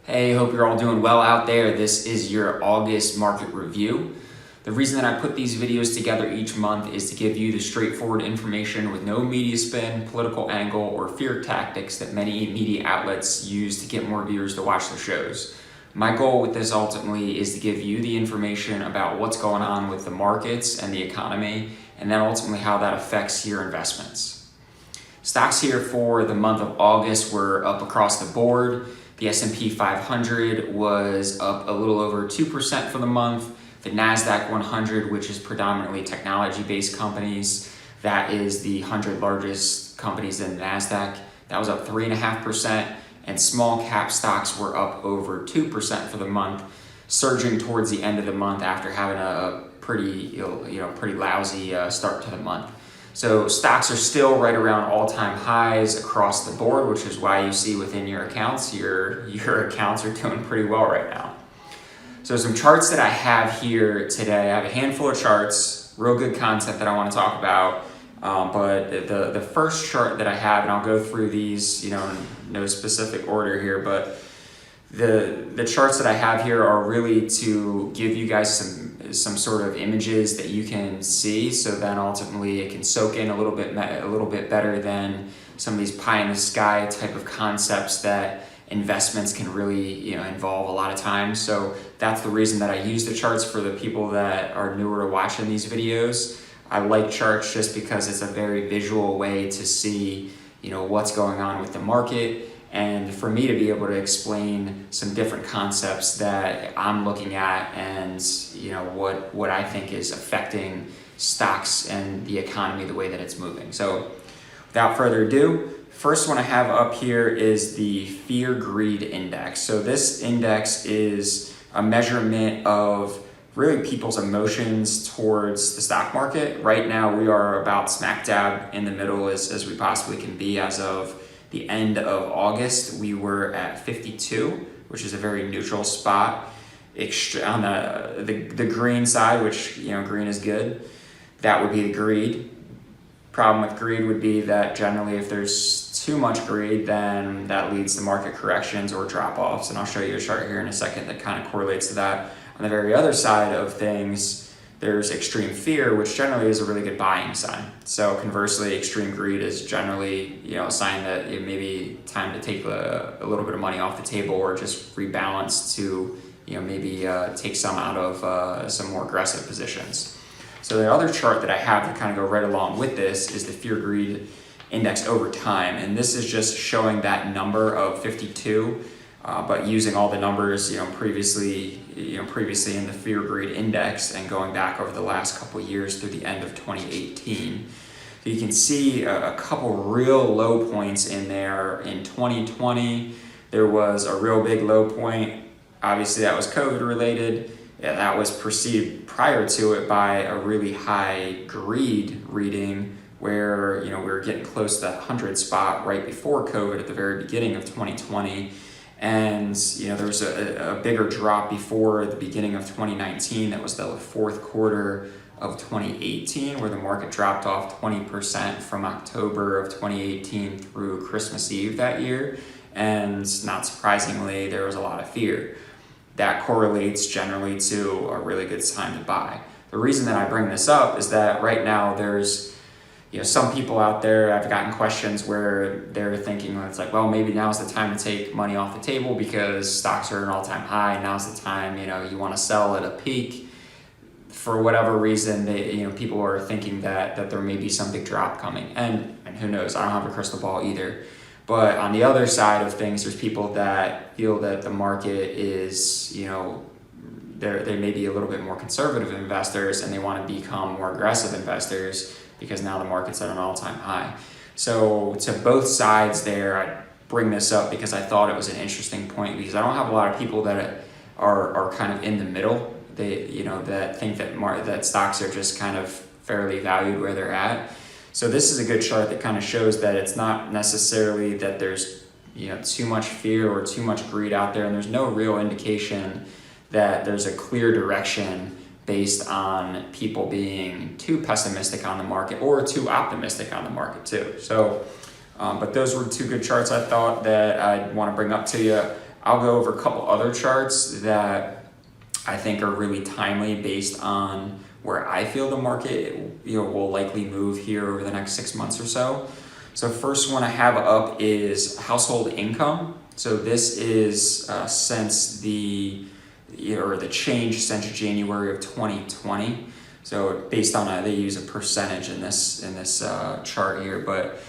Hey, hope you're all doing well out there. This is your August market review. The reason that I put these videos together each month is to give you the straightforward information with no media spin, political angle, or fear tactics that many media outlets use to get more viewers to watch their shows. My goal with this ultimately is to give you the information about what's going on with the markets and the economy, and then ultimately how that affects your investments. Stocks here for the month of August were up across the board. The S&P 500 was up a little over 2% for the month. The NASDAQ 100, which is predominantly technology-based companies, that is the 100 largest companies in the NASDAQ, that was up 3.5%, and small cap stocks were up over 2% for the month, surging towards the end of the month after having a pretty lousy start to the month. So stocks are still right around all-time highs across the board, which is why you see within your accounts, your accounts are doing pretty well right now. So some charts that I have here today. I have a handful of charts, real good content that I want to talk about. But the first chart that I have, and I'll go through these, in no specific order here, but the charts that I have here are really to give you guys some sort of images that you can see, so then ultimately it can soak in a little bit better than some of these pie in the sky type of concepts that investments can really involve a lot of times. So that's the reason that I use the charts for the people that are newer to watching these videos. I like charts just because it's a very visual way to see what's going on with the market, and for me to be able to explain some different concepts that I'm looking at and what I think is affecting stocks and the economy the way that it's moving. So without further ado, first one I have up here is the Fear Greed Index. So this index is a measurement of really people's emotions towards the stock market. Right now we are about smack dab in the middle as we possibly can be. As of the end of August, we were at 52, which is a very neutral spot. On the green side, which green is good, that would be the greed. Problem with greed would be that generally if there's too much greed, then that leads to market corrections or drop-offs, and I'll show you a chart here in a second that kind of correlates to that. On the very other side of things, there's extreme fear, which generally is a really good buying sign. So conversely, extreme greed is generally a sign that it may be time to take a little bit of money off the table, or just rebalance to maybe take some out of some more aggressive positions. So the other chart that I have to kind of go right along with this is the Fear Greed Index over time, and this is just showing that number of 52, but using all the numbers previously in the Fear Greed Index and going back over the last couple of years through the end of 2018. So you can see a couple real low points in there. In 2020, there was a real big low point. Obviously, that was COVID related. Yeah, that was preceded prior to it by a really high greed reading where we were getting close to that 100 spot right before COVID at the very beginning of 2020. And there was a bigger drop before the beginning of 2019. That was the fourth quarter of 2018, where the market dropped off 20% from October of 2018 through Christmas Eve that year. And not surprisingly, there was a lot of fear. That correlates generally to a really good time to buy. The reason that I bring this up is that right now there's some people out there, I've gotten questions where they're thinking, it's like, well, maybe now's the time to take money off the table because stocks are at an all-time high. Now's the time, you want to sell at a peak. For whatever reason, people are thinking that there may be some big drop coming. And who knows, I don't have a crystal ball either. But on the other side of things, there's people that feel that the market is, they may be a little bit more conservative investors and they want to become more aggressive investors because now the market's at an all-time high. So to both sides there, I bring this up because I thought it was an interesting point, because I don't have a lot of people that are kind of in the middle. They that think that stocks are just kind of fairly valued where they're at. So this is a good chart that kind of shows that it's not necessarily that there's too much fear or too much greed out there, and there's no real indication that there's a clear direction based on people being too pessimistic on the market or too optimistic on the market too. So, but those were two good charts I thought that I'd want to bring up to you. I'll go over a couple other charts that I think are really timely based on where I feel the market will likely move here over the next 6 months or so. So first one I have up is household income. So this is since the change since January of 2020. So based on they use a percentage in this chart here, but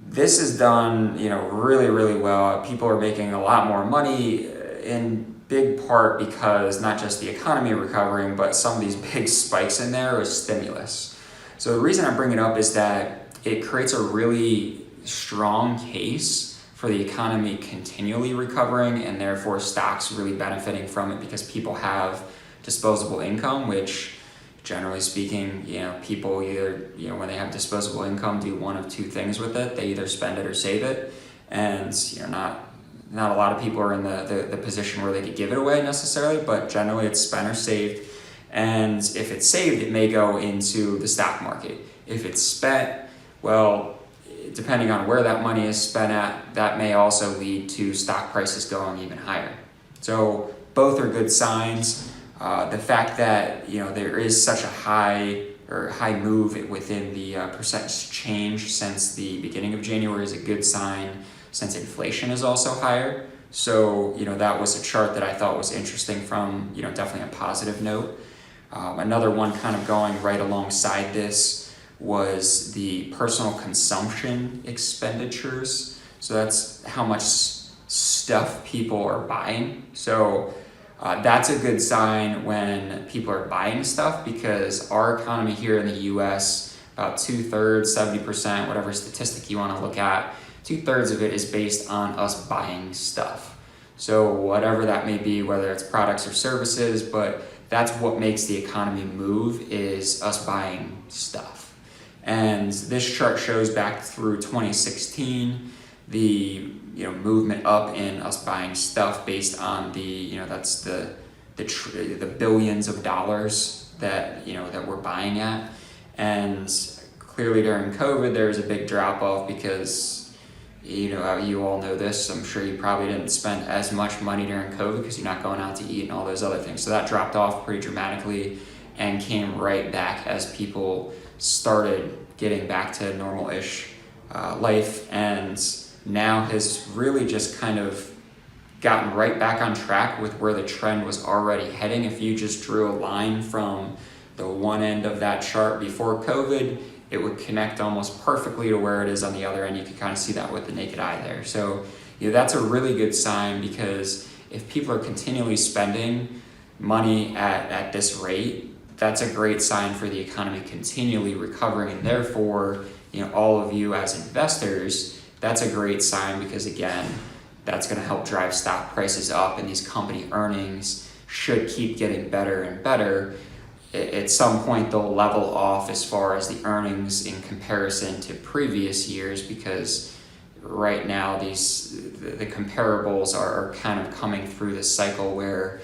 this is done really well. People are making a lot more money in big part because not just the economy recovering, but some of these big spikes in there is stimulus. So the reason I bring it up is that it creates a really strong case for the economy continually recovering and therefore stocks really benefiting from it because people have disposable income, which generally speaking, people either, when they have disposable income, do one of two things with it. They either spend it or save it. And, not a lot of people are in the position where they could give it away necessarily, but generally it's spent or saved. And if it's saved, it may go into the stock market. If it's spent, well, depending on where that money is spent at, that may also lead to stock prices going even higher. So both are good signs. The fact that there is such a high move within the percentage change since the beginning of January is a good sign, since inflation is also higher. So that was a chart that I thought was interesting from definitely a positive note. Another one kind of going right alongside this was the personal consumption expenditures. So that's how much stuff people are buying. So that's a good sign when people are buying stuff, because our economy here in the US, about 2/3, 70%, whatever statistic you want to look at, 2/3 of it is based on us buying stuff. So whatever that may be, whether it's products or services, but that's what makes the economy move, is us buying stuff. And this chart shows back through 2016, the movement up in us buying stuff based on that's the billions of dollars that that we're buying at. And clearly during COVID there was a big drop off because you all know this. I'm sure you probably didn't spend as much money during COVID because you're not going out to eat and all those other things. So that dropped off pretty dramatically and came right back as people started getting back to normal-ish life, and now has really just kind of gotten right back on track with where the trend was already heading. If you just drew a line from the one end of that chart before COVID, it would connect almost perfectly to where it is on the other end. You can kind of see that with the naked eye there. So that's a really good sign, because if people are continually spending money at this rate, that's a great sign for the economy continually recovering, and therefore all of you as investors, that's a great sign, because again, that's going to help drive stock prices up, and these company earnings should keep getting better and better. At some point they'll level off as far as the earnings in comparison to previous years, because right now the comparables are kind of coming through this cycle where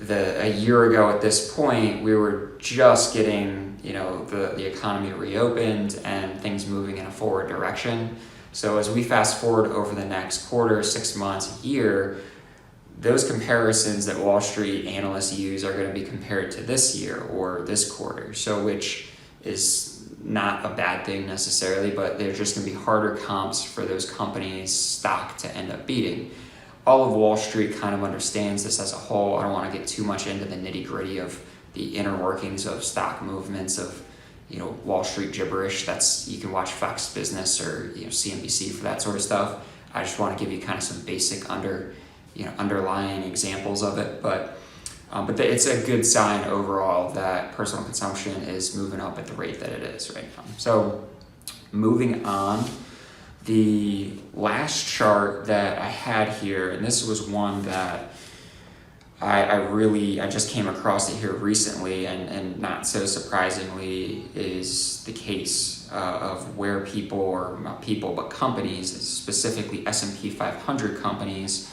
a year ago at this point we were just getting the economy reopened and things moving in a forward direction. So as we fast forward over the next quarter, 6 months, a year, those comparisons that Wall Street analysts use are going to be compared to this year or this quarter. So which is not a bad thing necessarily, but they're just going to be harder comps for those companies' stock to end up beating. All of Wall Street kind of understands this as a whole. I don't want to get too much into the nitty-gritty of the inner workings of stock movements of Wall Street gibberish. You can watch Fox Business or CNBC for that sort of stuff. I just want to give you kind of some basic underlying examples of it, but it's a good sign overall that personal consumption is moving up at the rate that it is right now. So moving on, the last chart that I had here, and this was one that I just came across it here recently, and not so surprisingly is the case of where people, or not people, but companies, specifically S&P 500 companies,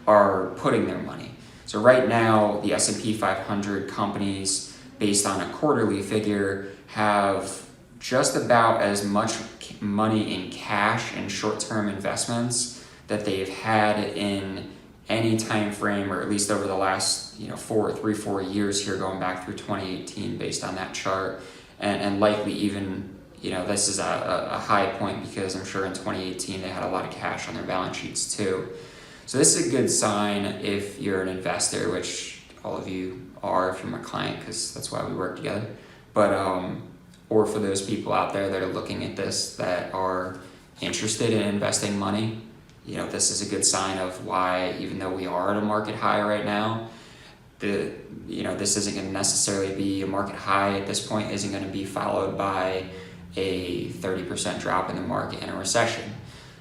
are putting their money. So right now, the S&P 500 companies, based on a quarterly figure, have just about as much money in cash and short-term investments that they've had in any time frame, or at least over the last 4 years here, going back through 2018 based on that chart, and likely even this is a high point because I'm sure in 2018 they had a lot of cash on their balance sheets too. So this is a good sign if you're an investor, which all of you are if you're my client, because that's why we work together. But or for those people out there that are looking at this that are interested in investing money, this is a good sign of why, even though we are at a market high right now, this isn't going to necessarily be a market high at this point, isn't going to be followed by a 30% drop in the market in a recession.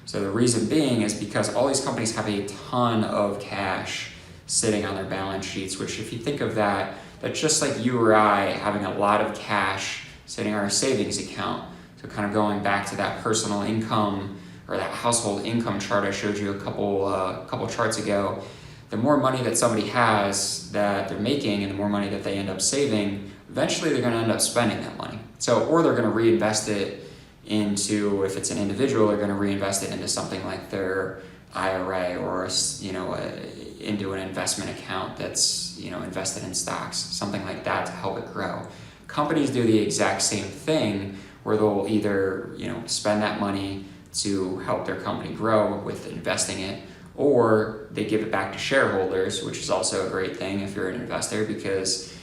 So the reason being is because all these companies have a ton of cash sitting on their balance sheets, which if you think of that, that's just like you or I having a lot of cash sitting on our savings account. So kind of going back to that personal income or that household income chart I showed you a couple charts ago, the more money that somebody has that they're making and the more money that they end up saving, eventually they're going to end up spending that money. So, or they're going to reinvest it into, if it's an individual, they're going to reinvest it into something like their IRA or into an investment account that's invested in stocks, something like that to help it grow. Companies do the exact same thing where they'll either spend that money to help their company grow with investing it, or they give it back to shareholders, which is also a great thing if you're an investor because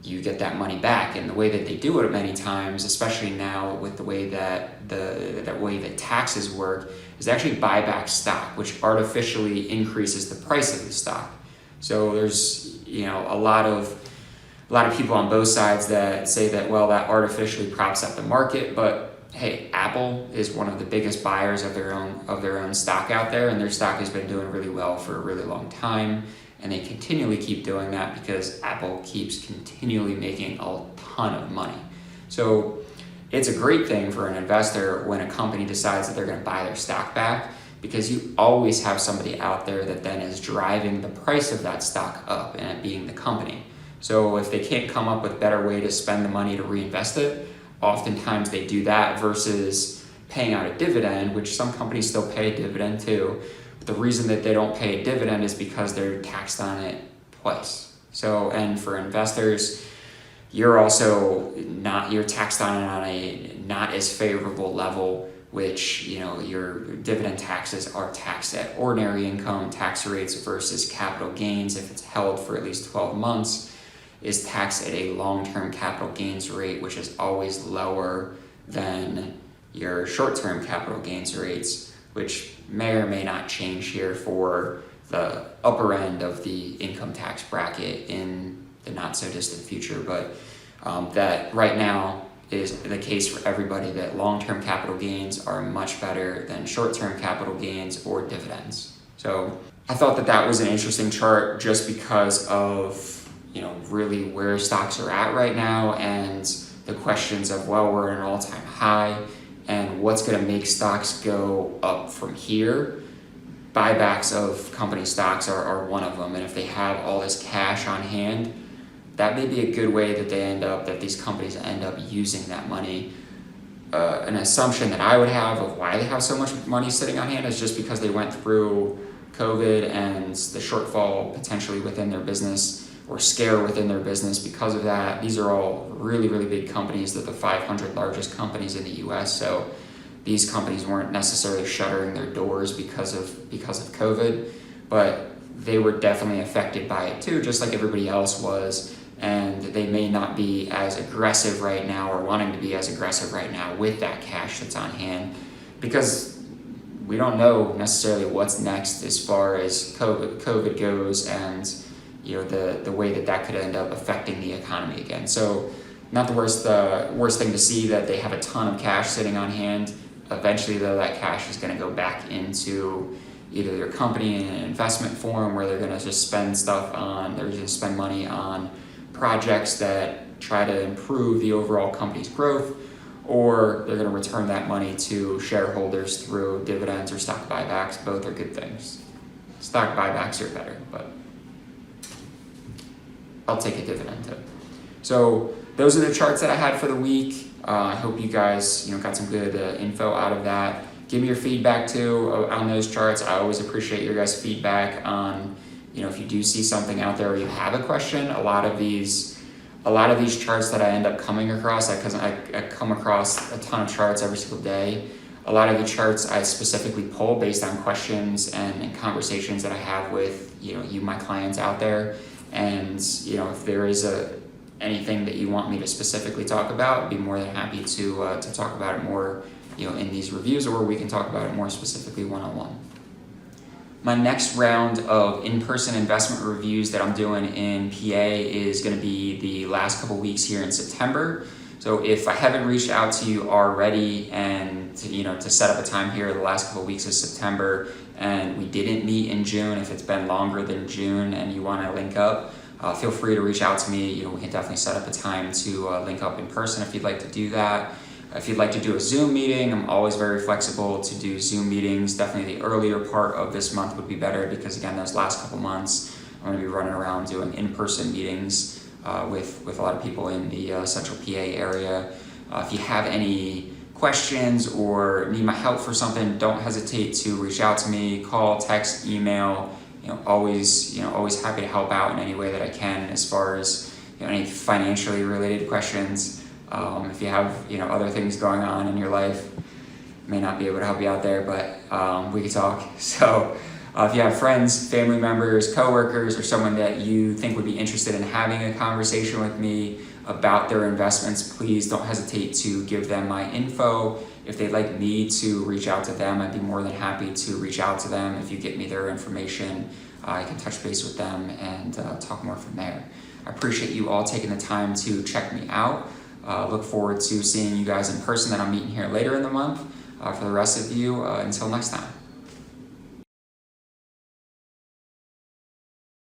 you get that money back. And the way that they do it many times, especially now with the way that that taxes work, is actually buy back stock, which artificially increases the price of the stock. So there's a lot of people on both sides that say that, well, that artificially props up the market, but hey, Apple is one of the biggest buyers of their own stock out there, and their stock has been doing really well for a really long time, and they continually keep doing that because Apple keeps continually making a ton of money. So it's a great thing for an investor when a company decides that they're going to buy their stock back, because you always have somebody out there that then is driving the price of that stock up, and it being the company. So if they can't come up with a better way to spend the money to reinvest it, oftentimes they do that versus paying out a dividend, which some companies still pay a dividend too. But the reason that they don't pay a dividend is because they're taxed on it twice. So, and for investors, you're taxed on it on a not as favorable level, which, your dividend taxes are taxed at ordinary income tax rates versus capital gains, if it's held for at least 12 months, is taxed at a long-term capital gains rate, which is always lower than your short-term capital gains rates, which may or may not change here for the upper end of the income tax bracket in the not-so-distant future. But that right now is the case for everybody, that long-term capital gains are much better than short-term capital gains or dividends. So I thought that was an interesting chart just because of really where stocks are at right now, and the questions of, well, we're at an all-time high, and what's going to make stocks go up from here. Buybacks of company stocks are one of them, and if they have all this cash on hand, that may be a good way that these companies end up using that money. An assumption that I would have of why they have so much money sitting on hand is just because they went through COVID and the shortfall potentially within their business, or scare within their business because of that. These are all really, really big companies. They're the 500 largest companies in the US. So these companies weren't necessarily shuttering their doors because of COVID, but they were definitely affected by it too, just like everybody else was. And they may not be as aggressive right now, or wanting to be as aggressive right now with that cash that's on hand, because we don't know necessarily what's next as far as COVID goes, and the way that could end up affecting the economy again. So not the worst thing to see that they have a ton of cash sitting on hand. Eventually, though, that cash is going to go back into either their company in an investment form, where they're going to just spend money on projects that try to improve the overall company's growth, or they're going to return that money to shareholders through dividends or stock buybacks. Both are good things. Stock buybacks are better, but I'll take a dividend too. So those are the charts that I had for the week. I hope you guys got some good info out of that. Give me your feedback too on those charts. I always appreciate your guys' feedback on, if you do see something out there or you have a question. A lot of these charts that I end up coming across, because I come across a ton of charts every single day. A lot of the charts I specifically pull based on questions and conversations that I have with you, my clients out there. And if there is anything that you want me to specifically talk about, I'd be more than happy to talk about it more in these reviews, or we can talk about it more specifically one-on-one. My next round of in-person investment reviews that I'm doing in PA is going to be the last couple weeks here in September. So if I haven't reached out to you already and to set up a time here the last couple weeks of September, and we didn't meet in June, if it's been longer than June and you want to link up, feel free to reach out to me. We can definitely set up a time to link up in person if you'd like to do that. If you'd like to do a Zoom meeting, I'm always very flexible to do Zoom meetings. Definitely the earlier part of this month would be better, because again, those last couple months, I'm going to be running around doing in-person meetings with a lot of people in the central PA area. If you have any questions or need my help for something, don't hesitate to reach out to me. Call, text, email. Always happy to help out in any way that I can, as far as any financially related questions. If you have other things going on in your life, may not be able to help you out there, but we could talk. So if you have friends, family members, coworkers, or someone that you think would be interested in having a conversation with me about their investments, please don't hesitate to give them my info. If they'd like me to reach out to them, I'd be more than happy to reach out to them. If you get me their information, I can touch base with them and talk more from there. I appreciate you all taking the time to check me out. Look forward to seeing you guys in person that I'm meeting here later in the month. For the rest of you, until next time.